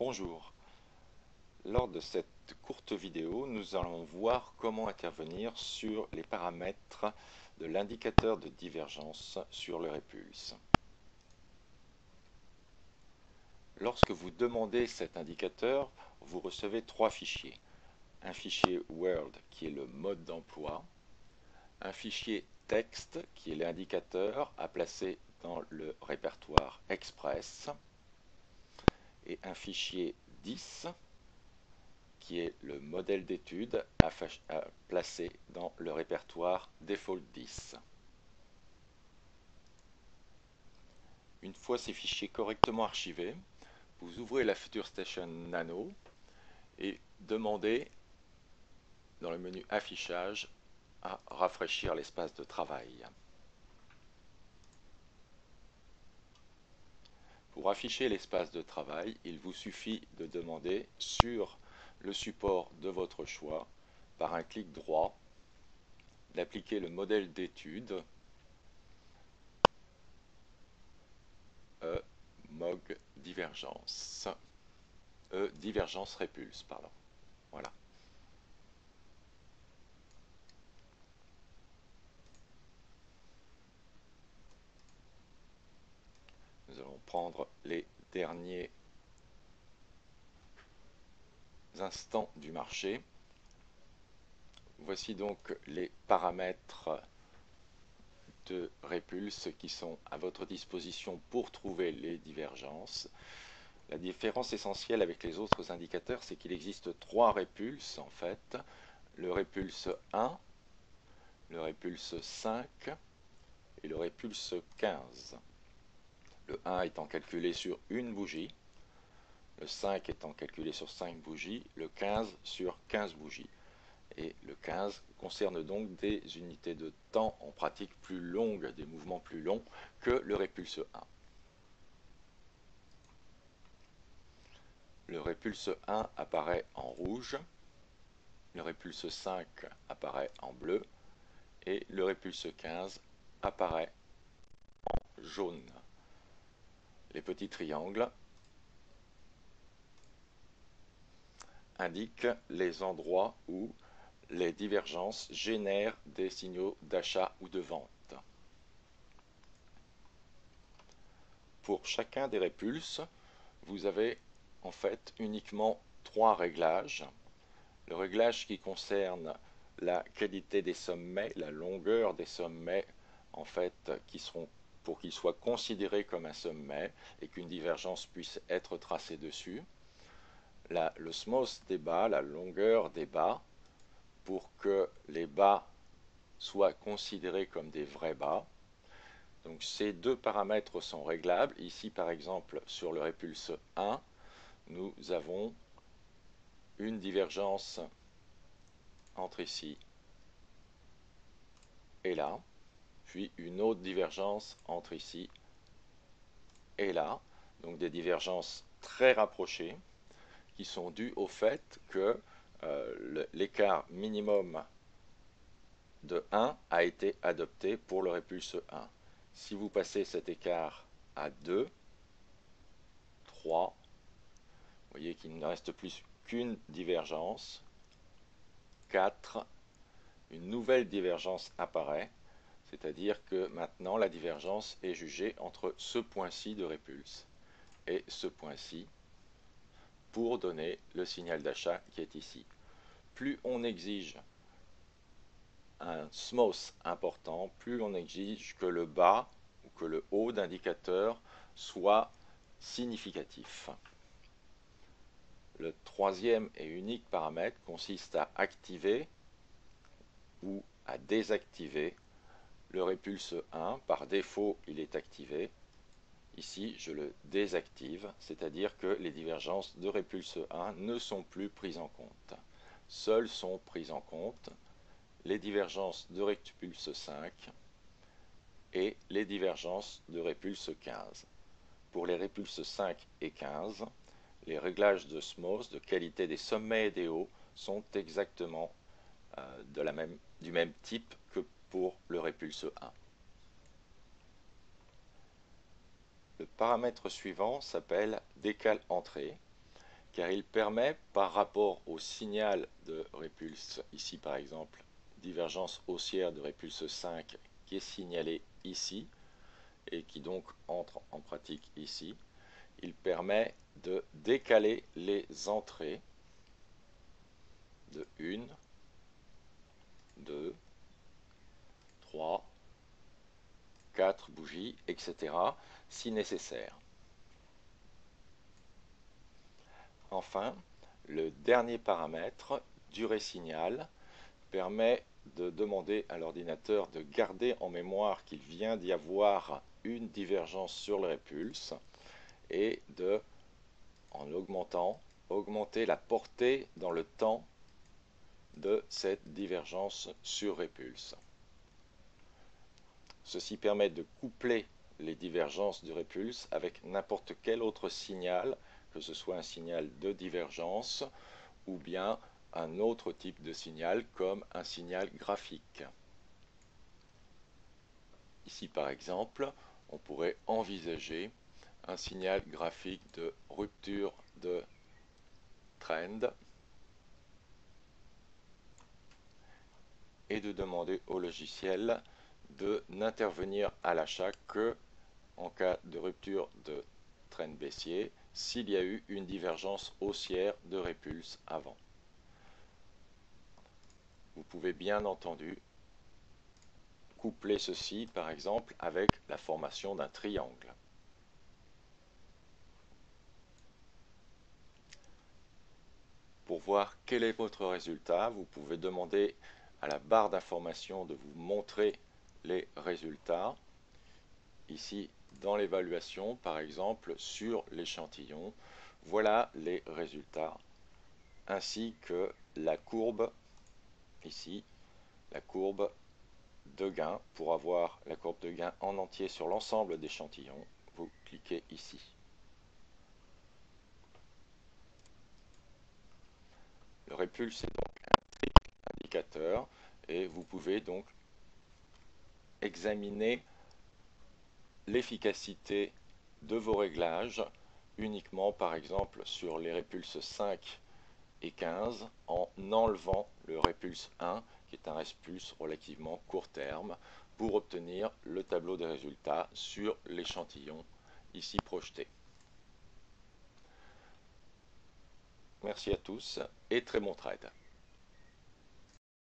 Bonjour, lors de cette courte vidéo, nous allons voir comment intervenir sur les paramètres de l'indicateur de divergence sur le répulse. Lorsque vous demandez cet indicateur, vous recevez trois fichiers. Un fichier Word qui est le mode d'emploi, un fichier texte qui est l'indicateur à placer dans le répertoire Express et un fichier 10 qui est le modèle d'étude à placer dans le répertoire Default 10. Une fois ces fichiers correctement archivés, vous ouvrez la FutureStation Nano et demandez dans le menu Affichage à rafraîchir l'espace de travail. Pour afficher l'espace de travail, il vous suffit de demander sur le support de votre choix, par un clic droit, d'appliquer le modèle d'étude MOG divergence. Divergence répulse, pardon. Voilà. Nous allons prendre les derniers instants du marché. Voici donc les paramètres de répulse qui sont à votre disposition pour trouver les divergences. La différence essentielle avec les autres indicateurs, c'est qu'il existe trois répulses en fait. Le répulse 1, le répulse 5 et le répulse 15. Le 1 étant calculé sur une bougie, le 5 étant calculé sur 5 bougies, le 15 sur 15 bougies. Et le 15 concerne donc des unités de temps en pratique plus longues, des mouvements plus longs que le répulse 1. Le répulse 1 apparaît en rouge, le répulse 5 apparaît en bleu et le répulse 15 apparaît en jaune. Les petits triangles indiquent les endroits où les divergences génèrent des signaux d'achat ou de vente. Pour chacun des répulses, vous avez en fait uniquement trois réglages. Le réglage qui concerne la qualité des sommets, la longueur des sommets, en fait, pour qu'ils soient considérés comme un sommet et qu'une divergence puisse être tracée dessus. Le smooth des bas, la longueur des bas, pour que les bas soient considérés comme des vrais bas. Donc ces deux paramètres sont réglables. Ici, par exemple, sur le répulse 1, nous avons une divergence entre ici et là, puis une autre divergence entre ici et là, donc des divergences très rapprochées qui sont dues au fait que l'écart minimum de 1 a été adopté pour le répulse 1. Si vous passez cet écart à 2, 3, vous voyez qu'il ne reste plus qu'une divergence, 4, une nouvelle divergence apparaît, c'est-à-dire que maintenant la divergence est jugée entre ce point-ci de répulse et ce point-ci pour donner le signal d'achat qui est ici. Plus on exige un smooth important, plus on exige que le bas ou que le haut d'indicateur soit significatif. Le troisième et unique paramètre consiste à activer ou à désactiver le répulse 1. Par défaut, il est activé. Ici, je le désactive, c'est-à-dire que les divergences de répulse 1 ne sont plus prises en compte. Seules sont prises en compte les divergences de répulse 5 et les divergences de répulse 15. Pour les répulses 5 et 15, les réglages de smooth, de qualité des sommets et des hauts, sont exactement du même type que pour le répulse 1. Le paramètre suivant s'appelle décale entrée. car il permet, par rapport au signal de répulse, ici par exemple, divergence haussière de répulse 5 qui est signalé ici, et qui donc entre en pratique ici, il permet de décaler les entrées de 1, 2, 3, 4 bougies, etc. si nécessaire. Enfin, le dernier paramètre, durée signal, permet de demander à l'ordinateur de garder en mémoire qu'il vient d'y avoir une divergence sur le répulse et de, en augmentant, augmenter la portée dans le temps de cette divergence sur répulse. Ceci permet de coupler les divergences de répulse avec n'importe quel autre signal, que ce soit un signal de divergence ou bien un autre type de signal comme un signal graphique. Ici par exemple, on pourrait envisager un signal graphique de rupture de trend et de demander au logiciel de n'intervenir à l'achat que en cas de rupture de trend baissier s'il y a eu une divergence haussière de répulse avant. Vous pouvez bien entendu coupler ceci par exemple avec la formation d'un triangle. Pour voir quel est votre résultat, vous pouvez demander à la barre d'information de vous montrer les résultats. Ici, dans l'évaluation, par exemple, sur l'échantillon, voilà les résultats, ainsi que la courbe, ici, la courbe de gain. Pour avoir la courbe de gain en entier sur l'ensemble d'échantillons, vous cliquez ici. Le répulse est donc un triple indicateur et vous pouvez donc examiner l'efficacité de vos réglages uniquement par exemple sur les répulses 5 et 15 en enlevant le répulse 1 qui est un répulse relativement court terme pour obtenir le tableau des résultats sur l'échantillon ici projeté. Merci à tous et très bon trade.